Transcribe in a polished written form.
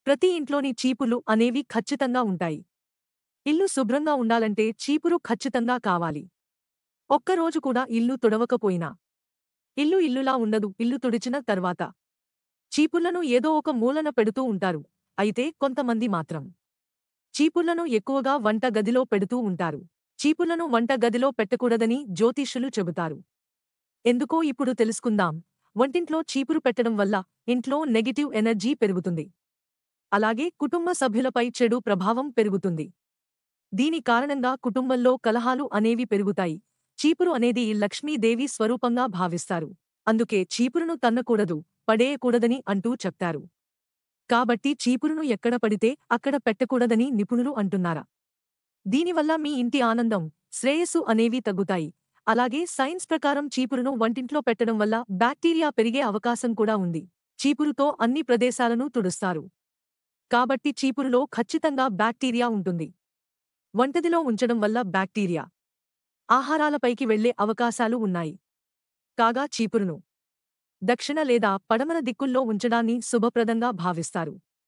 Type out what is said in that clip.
ప్రతి ఇంట్లోని చీపులు అనేవి ఖచ్చితంగా ఉంటాయి. ఇల్లు శుభ్రంగా ఉండాలంటే చీపురు ఖచ్చితంగా కావాలి. ఒక్కరోజు కూడా ఇల్లు తుడవకపోయినా ఇల్లు ఇల్లులా ఉండదు. ఇల్లు తుడిచిన తర్వాత చీపుర్లను ఏదో ఒక మూలన పెడుతూ ఉంటారు. అయితే కొంతమంది మాత్రం చీపుర్లను ఎక్కువగా వంట గదిలో పెడుతూ ఉంటారు. చీపుర్లను వంట గదిలో పెట్టకూడదని జ్యోతిష్యులు చెబుతారు. ఎందుకో ఇప్పుడు తెలుసుకుందాం. వంటింట్లో చీపురు పెట్టడం వల్ల ఇంట్లో నెగెటివ్ ఎనర్జీ పెరుగుతుంది. అలాగే కుటుంబ సభ్యులపై చెడు ప్రభావం పెరుగుతుంది. దీని కారణంగా కుటుంబంలో కలహాలు అనేవి పెరుగుతాయి. చీపురు అనేది లక్ష్మీదేవి స్వరూపంగా భావిస్తారు. అందుకే చీపురును తన్నకూడదు, పడేయకూడదని అంటూ చెప్తారు. కాబట్టి చీపురును ఎక్కడ పడితే అక్కడ పెట్టకూడదని నిపుణులు అంటున్నారా? దీనివల్ల మీ ఇంటి ఆనందం, శ్రేయస్సు అనేవి తగ్గుతాయి. అలాగే సైన్స్ ప్రకారం చీపురును వంటింట్లో పెట్టడం వల్ల బ్యాక్టీరియా పెరిగే అవకాశం కూడా ఉంది. చీపురుతో అన్ని ప్రదేశాలను తుడుస్తారు. కాబట్టి చీపురులో ఖచ్చితంగా బ్యాక్టీరియా ఉంటుంది. వంటదిలో ఉంచడం వల్ల బ్యాక్టీరియా ఆహారాలపైకి వెళ్లే అవకాశాలు ఉన్నాయి. కాగా చీపురును దక్షిణ లేదా పడమర దిక్కుల్లో ఉంచడాన్ని శుభప్రదంగా భావిస్తారు.